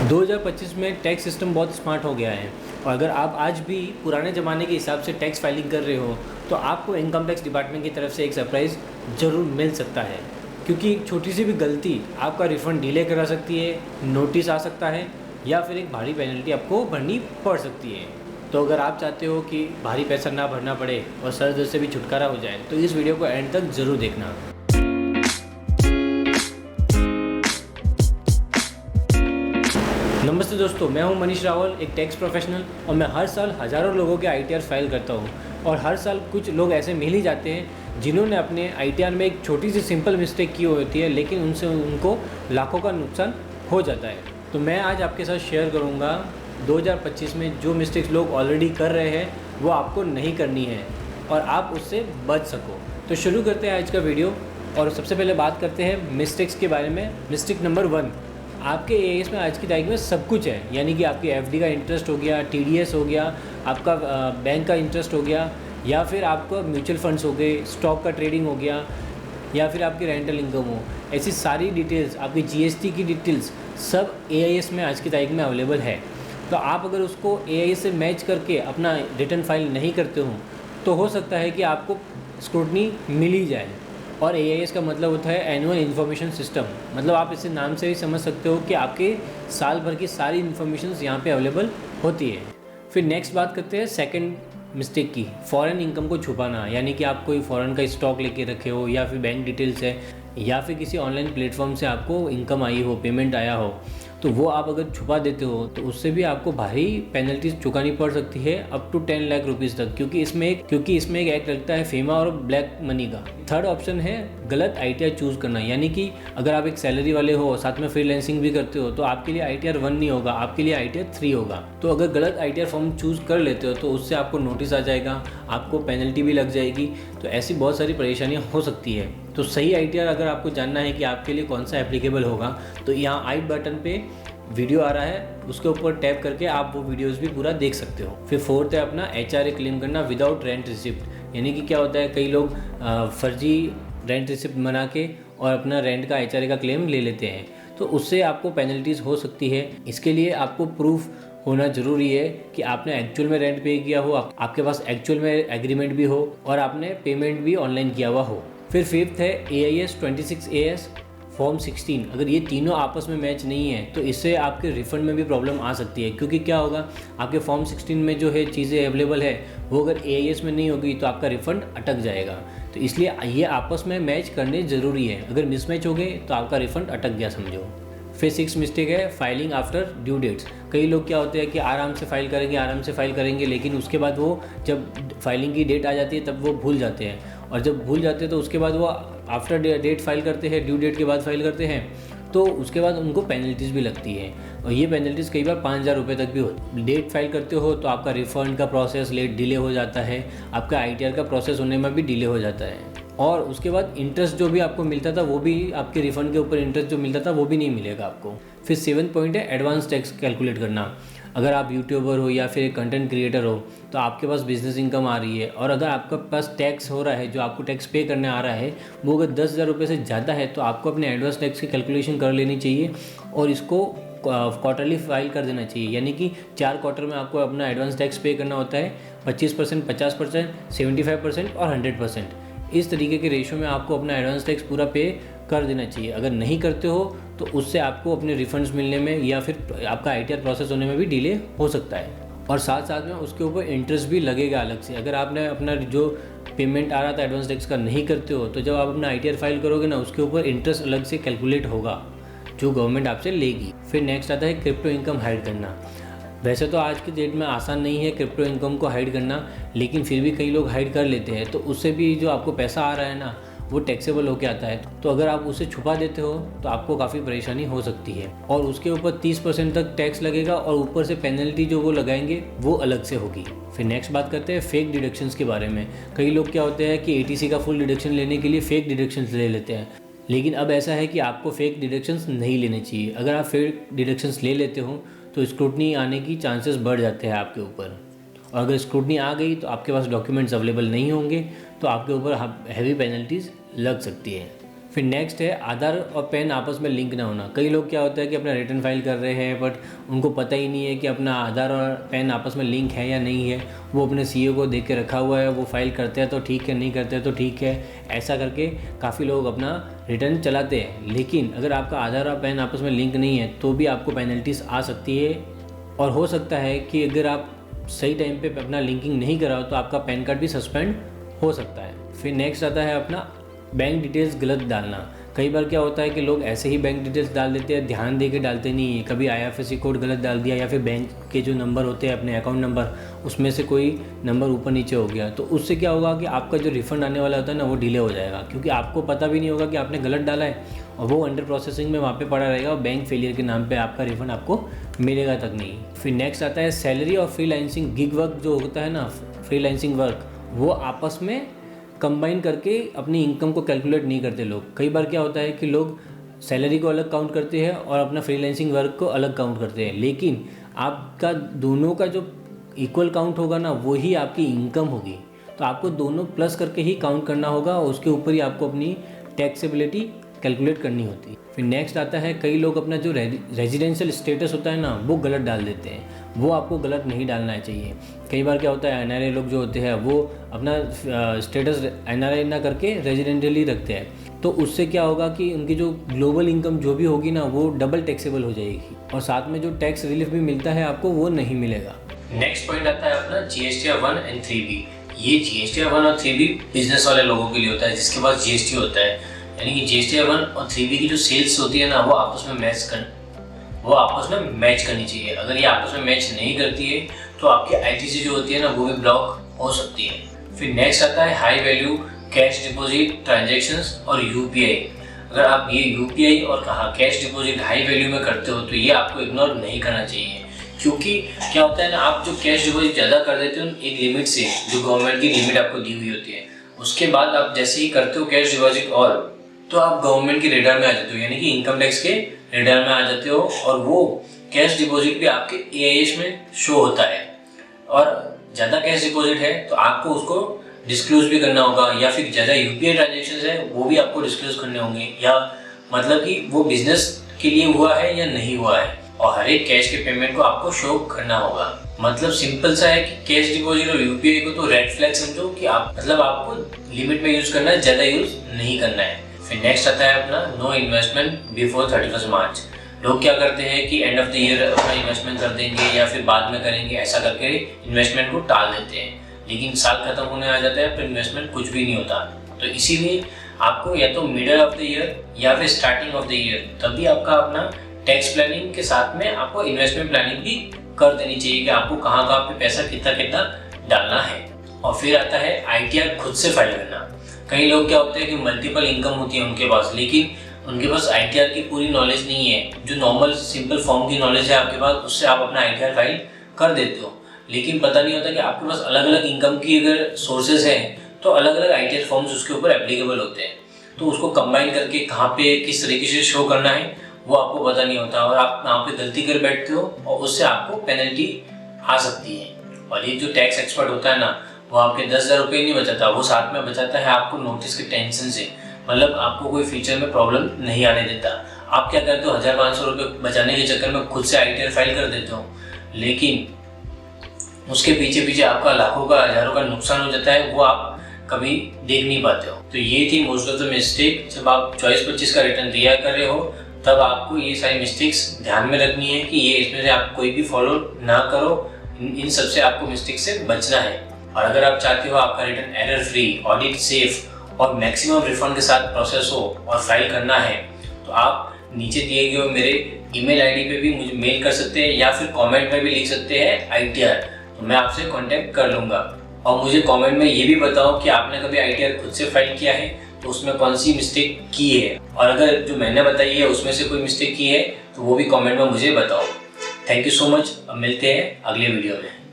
2025 में tax system बहुत smart हो गया है और अगर आप आज भी पुराने ज़माने के हिसाब से टैक्स फाइलिंग कर रहे हो तो आपको इनकम टैक्स डिपार्टमेंट की तरफ से एक सरप्राइज़ ज़रूर मिल सकता है, क्योंकि छोटी सी भी गलती आपका रिफ़ंड डिले करा सकती है, नोटिस आ सकता है या फिर एक भारी पेनल्टी आपको भरनी पड़ सकती है। तो अगर आप चाहते हो कि भारी पैसा ना भरना पड़े और सर दर्द से भी छुटकारा हो जाए तो इस वीडियो को एंड तक ज़रूर देखना। नमस्ते दोस्तों, मैं हूं मनीष रावल, एक टैक्स प्रोफेशनल, और मैं हर साल हज़ारों लोगों के ITR फाइल करता हूं। और हर साल कुछ लोग ऐसे मिल ही जाते हैं जिन्होंने अपने ITR में एक छोटी सी सिंपल मिस्टेक की होती है, लेकिन उनसे उनको लाखों का नुकसान हो जाता है। तो मैं आज आपके साथ शेयर करूँगा 2025 में जो मिस्टेक्स लोग ऑलरेडी कर रहे हैं वो आपको नहीं करनी है और आप उससे बच सको। तो शुरू करते हैं आज का वीडियो और सबसे पहले बात करते हैं मिस्टेक्स के बारे में। मिस्टेक नंबर 1, आपके AS में आज की तारीख में सब कुछ है, यानी कि आपकी FD का इंटरेस्ट हो गया, TDS हो गया, आपका बैंक का इंटरेस्ट हो गया, या फिर आपका म्यूचुअल फंड्स हो गए, स्टॉक का ट्रेडिंग हो गया, या फिर आपकी रेंटल इनकम हो। ऐसी सारी डिटेल्स, आपकी GST की डिटेल्स सब AIS में आज की तारीख में अवेलेबल है। तो आप अगर उसको AIS से मैच करके अपना रिटर्न फाइल नहीं करते हो तो हो सकता है कि आपको स्क्रूटनी मिल ही जाए। और AIS का मतलब होता है एनुअल इन्फॉर्मेशन सिस्टम, मतलब आप इसे नाम से ही समझ सकते हो कि आपके साल भर की सारी इन्फॉर्मेशन यहाँ पे अवेलेबल होती है। फिर नेक्स्ट बात करते हैं सेकंड मिस्टेक की, फॉरेन इनकम को छुपाना, यानी कि आप कोई फॉरेन का स्टॉक लेके रखे हो या फिर बैंक डिटेल्स है या फिर किसी ऑनलाइन प्लेटफॉर्म से आपको इनकम आई हो, पेमेंट आया हो, तो वो आप अगर छुपा देते हो तो उससे भी आपको भारी पेनल्टीज चुकानी पड़ सकती है, अप टू 10 लाख रुपीज़ तक, क्योंकि इसमें एक एक्ट लगता है फेमा और ब्लैक मनी का। थर्ड ऑप्शन है गलत ITR चूज़ करना, यानी कि अगर आप एक सैलरी वाले हो, साथ में फ्रीलांसिंग भी करते हो, तो आपके लिए ITR 1 नहीं होगा, आपके लिए ITR 3 होगा। तो अगर गलत ITR फॉर्म चूज़ कर लेते हो तो उससे आपको नोटिस आ जाएगा, आपको पेनल्टी भी लग जाएगी। तो ऐसी बहुत सारी परेशानियाँ हो सकती है। तो सही ITR अगर आपको जानना है कि आपके लिए कौन सा एप्लीकेबल होगा तो यहाँ आई बटन पे वीडियो आ रहा है, उसके ऊपर टैप करके आप वो वीडियोस भी पूरा देख सकते हो। फिर फोर्थ है अपना HRA क्लेम करना विदाउट रेंट रिसिप्ट, यानी कि क्या होता है, कई लोग फर्जी रेंट रिसिप्ट बना के और अपना रेंट का HRA का क्लेम ले लेते हैं, तो उससे आपको पेनल्टीज़ हो सकती है। इसके लिए आपको प्रूफ होना ज़रूरी है कि आपने एक्चुअल में रेंट पे किया हो, आपके पास एक्चुअल में एग्रीमेंट भी हो और आपने पेमेंट भी ऑनलाइन किया हुआ हो। फिर फिफ्थ है AIS 26AS फॉर्म 16, अगर ये तीनों आपस में मैच नहीं है तो इससे आपके रिफ़ंड में भी प्रॉब्लम आ सकती है, क्योंकि क्या होगा, आपके फॉर्म 16 में जो है चीज़ें अवेलेबल है वो अगर AIS में नहीं होगी तो आपका रिफ़ंड अटक जाएगा। तो इसलिए ये आपस में मैच करने ज़रूरी है, अगर मिसमैच हो गए तो आपका रिफ़ंड अटक गया समझो। फिर 6 मिस्टेक है फाइलिंग आफ्टर ड्यू डेट्स। कई लोग क्या होते हैं कि आराम से फाइल करेंगे, लेकिन उसके बाद वो जब फाइलिंग की डेट आ जाती है तब वो भूल जाते हैं, और जब भूल जाते हैं तो उसके बाद वो आफ्टर डेट फाइल करते हैं, ड्यू डेट के बाद फाइल करते हैं, तो उसके बाद उनको पेनल्टीज़ भी लगती है, और ये पेनल्टीज़ कई बार 5,000 रुपये तक भी होती है। डेट फाइल करते हो तो आपका रिफ़ंड का प्रोसेस डिले हो जाता है, आपका ITR का प्रोसेस होने में भी डिले हो जाता है, और उसके बाद इंटरेस्ट जो भी आपको मिलता था वो भी, आपके रिफ़ंड के ऊपर इंटरेस्ट जो मिलता था वो भी नहीं मिलेगा आपको। फिर 7th पॉइंट है एडवांस टैक्स कैलकुलेट करना। अगर आप यूट्यूबर हो या फिर एक कंटेंट क्रिएटर हो तो आपके पास बिजनेस इनकम आ रही है और अगर आपके पास टैक्स हो रहा है, जो आपको टैक्स पे करने आ रहा है, वो अगर 10,000 रुपये से ज़्यादा है तो आपको अपने एडवांस टैक्स की कैलकुलेशन कर लेनी चाहिए और इसको क्वार्टरली फाइल कर देना चाहिए, यानी कि 4 क्वार्टर में आपको अपना एडवांस टैक्स पे करना होता है। 25%, 50%, 75% और 100%, इस तरीके के रेशो में आपको अपना एडवांस टैक्स पूरा पे कर देना चाहिए। अगर नहीं करते हो तो उससे आपको अपने रिफंड्स मिलने में या फिर आपका ITR प्रोसेस होने में भी डिले हो सकता है, और साथ साथ में उसके ऊपर इंटरेस्ट भी लगेगा अलग से। अगर आपने अपना जो पेमेंट आ रहा था एडवांस टैक्स का नहीं करते हो तो जब आप अपना ITR फाइल करोगे ना, उसके ऊपर इंटरेस्ट अलग से कैलकुलेट होगा जो गवर्नमेंट आपसे लेगी। फिर नेक्स्ट आता है क्रिप्टो इनकम हाइड करना। वैसे तो आज की डेट में आसान नहीं है क्रिप्टो इनकम को हाइड करना, लेकिन फिर भी कई लोग हाइड कर लेते हैं, तो उससे भी जो आपको पैसा आ रहा है ना वो टैक्सेबल होके आता है। तो अगर आप उसे छुपा देते हो तो आपको काफ़ी परेशानी हो सकती है, और उसके ऊपर 30% तक टैक्स लगेगा और ऊपर से पेनल्टी जो वो लगाएंगे वो अलग से होगी। फिर नेक्स्ट बात करते हैं फेक डिडक्शंस के बारे में। कई लोग क्या होते हैं कि ATC का फुल डिडक्शन लेने के लिए फेक डिडक्शंस ले लेते हैं, लेकिन अब ऐसा है कि आपको फेक डिडक्शंस नहीं लेने चाहिए। अगर आप फेक डिडक्शंस ले लेते हो तो स्क्रूटनी आने की चांसेस बढ़ जाते हैं आपके ऊपर, और अगर स्क्रूटनी आ गई तो आपके पास डॉक्यूमेंट्स अवेलेबल नहीं होंगे तो आपके ऊपर हैवी पेनल्टीज़ लग सकती है। फिर नेक्स्ट है आधार और पैन आपस में लिंक ना होना। कई लोग क्या होता है कि अपना रिटर्न फाइल कर रहे हैं बट उनको पता ही नहीं है कि अपना आधार और पैन आपस में लिंक है या नहीं है। वो अपने सीईओ को देख के रखा हुआ है, वो फाइल करते हैं तो ठीक है, नहीं करते हैं तो ठीक है, ऐसा करके काफ़ी लोग अपना रिटर्न चलाते हैं। लेकिन अगर आपका आधार और पैन आपस में लिंक नहीं है तो भी आपको पेनल्टीज़ आ सकती है, और हो सकता है कि अगर आप सही टाइम पे अपना लिंकिंग नहीं कराओ तो आपका पैन कार्ड भी सस्पेंड हो सकता है। फिर नेक्स्ट आता है अपना बैंक डिटेल्स गलत डालना। कई बार क्या होता है कि लोग ऐसे ही बैंक डिटेल्स डाल देते हैं, ध्यान दे के डालते नहीं है। कभी IFSC कोड गलत डाल दिया या फिर बैंक के जो नंबर होते हैं अपने अकाउंट नंबर, उसमें से कोई नंबर ऊपर नीचे हो गया, तो उससे क्या होगा कि आपका जो रिफ़ंड आने वाला होता है ना वो डिले हो जाएगा, क्योंकि आपको पता भी नहीं होगा कि आपने गलत डाला है और वो अंडर प्रोसेसिंग में वहाँ पे पड़ा रहेगा और बैंक फेलियर के नाम पे आपका रिफ़ंड आपको मिलेगा तक नहीं। फिर नेक्स्ट आता है सैलरी और फ्रीलांसिंग गिग वर्क जो होता है ना, फ्रीलांसिंग वर्क, वो आपस में कंबाइन करके अपनी इनकम को कैलकुलेट नहीं करते लोग। कई बार क्या होता है कि लोग सैलरी को अलग काउंट करते हैं और अपना फ्रीलांसिंग वर्क को अलग काउंट करते हैं, लेकिन आपका दोनों का जो इक्वल काउंट होगा ना वही आपकी इनकम होगी। तो आपको दोनों प्लस करके ही काउंट करना होगा और उसके ऊपर ही आपको अपनी टैक्सेबिलिटी कैलकुलेट करनी होती है। फिर नेक्स्ट आता है कई लोग अपना जो रेजिडेंशियल स्टेटस होता है ना वो गलत डाल देते हैं, वो आपको गलत नहीं डालना चाहिए। कई बार क्या होता है NRI लोग जो होते हैं वो अपना स्टेटस NRI ना करके रेजिडेंटली रखते हैं, तो उससे क्या होगा कि उनकी जो ग्लोबल इनकम जो भी होगी ना वो डबल टैक्सेबल हो जाएगी और साथ में जो टैक्स रिलीफ भी मिलता है आपको वो नहीं मिलेगा। नेक्स्ट पॉइंट आता है अपना GSTR 1 और 3B। ये GSTR 1 और 3B बिजनेस वाले लोगों के लिए होता है जिसके पास GST होता है, यानी कि GSTR 1 और 3B की जो सेल्स होती है ना वो आपस में मैच करनी चाहिए। अगर ये आपस में मैच नहीं करती है तो आपकी ITC जो होती है ना वो भी ब्लॉक हो सकती है। फिर नेक्स्ट आता है high value cash deposit transactions और UPI। अगर आप ये UPI और कैश डिपॉजिट हाई वैल्यू में करते हो तो ये आपको इग्नोर नहीं करना चाहिए, क्योंकि क्या होता है ना, आप जो कैश डिपॉजिट ज़्यादा कर देते हो एक लिमिट से, जो गवर्नमेंट की लिमिट आपको दी हुई होती है, उसके बाद आप जैसे ही करते हो कैश डिपॉजिट और तो आप गवर्नमेंट के रेडार में आ जाते हो, यानी कि इनकम टैक्स के रेडार में आ जाते हो और वो कैश डिपॉजिट भी आपके AIS में शो होता है। और ज़्यादा कैश डिपॉजिट है तो आपको उसको डिस्क्लोज भी करना होगा, या फिर ज़्यादा UPI ट्रांजेक्शन्स है वो भी आपको डिस्क्लोज करने होंगे, या मतलब कि वो बिजनेस के लिए हुआ है या नहीं हुआ है, और हर एक कैश के पेमेंट को आपको शो करना होगा। मतलब सिंपल सा है कि कैश डिपॉजिट और UPI को तो रेड फ्लैग समझो कि आपको लिमिट में यूज़ करना है, ज़्यादा यूज़ नहीं करना है। फिर नेक्स्ट आता है अपना नो इन्वेस्टमेंट बिफोर 31 मार्च। लोग क्या करते हैं कि एंड ऑफ द ईयर अपना इन्वेस्टमेंट कर देंगे या फिर बाद में करेंगे, ऐसा करके इन्वेस्टमेंट को टाल देते हैं, लेकिन साल खत्म होने आ जाता है फिर इन्वेस्टमेंट कुछ भी नहीं होता। तो इसीलिए आपको या तो मिडल ऑफ द ईयर या फिर स्टार्टिंग ऑफ द ईयर तभी आपका अपना टैक्स प्लानिंग के साथ में आपको इन्वेस्टमेंट प्लानिंग भी कर देनी चाहिए कि आपको कहाँ पे पैसा कितना डालना है। और फिर आता है ITR खुद से फाइल करना। कई लोग क्या होते हैं कि मल्टीपल इनकम होती है उनके पास, लेकिन उनके पास ITR की पूरी नॉलेज नहीं है। जो नॉर्मल सिंपल फॉर्म की नॉलेज है आपके पास, उससे आप अपना ITR फाइल कर देते हो, लेकिन पता नहीं होता कि आपके पास अलग अलग इनकम की अगर सोर्सेज हैं तो अलग अलग ITR फॉर्म्स उसके ऊपर एप्लीकेबल होते हैं। तो उसको कंबाइन करके कहाँ पे किस तरीके से शो करना है वो आपको पता नहीं होता और आप यहाँ पे गलती कर बैठते हो और उससे आपको पेनल्टी आ सकती है। और ये जो टैक्स एक्सपर्ट होता है ना वो आपके 10,000 रुपये नहीं बचाता, वो साथ में बचाता है आपको नोटिस के टेंशन से। मतलब आपको कोई फ्यूचर में प्रॉब्लम नहीं आने देता। आप क्या करते हो, 1,500 रुपये बचाने के चक्कर में खुद से ITR फाइल कर देते हो, लेकिन उसके पीछे आपका लाखों का हज़ारों का नुकसान हो जाता है, वो आप कभी देख नहीं पाते हो। तो ये थी मोस्ट ऑफ द मिस्टेक। जब आप 24-25 का रिटर्न दिया कर रहे हो तब आपको ये सारी मिस्टेक्स ध्यान में रखनी है कि ये इसमें से आप कोई भी फॉलो ना करो। इन सब से आपको मिस्टेक से बचना है। और अगर आप चाहते हो आपका return error free, audit safe और मैक्सिमम रिफंड के साथ प्रोसेस हो और फाइल करना है तो आप नीचे दिए गए मेरे ईमेल आईडी पे भी मुझे मेल कर सकते हैं या फिर कमेंट में भी लिख सकते हैं ITR, तो मैं आपसे कांटेक्ट कर लूँगा। और मुझे कमेंट में ये भी बताओ कि आपने कभी ITR खुद से फाइल किया है तो उसमें कौन सी मिस्टेक की है, और अगर जो मैंने बताई है उसमें से कोई मिस्टेक की है तो वो भी कमेंट में मुझे बताओ। Thank you so much. अब मिलते हैं अगले वीडियो में।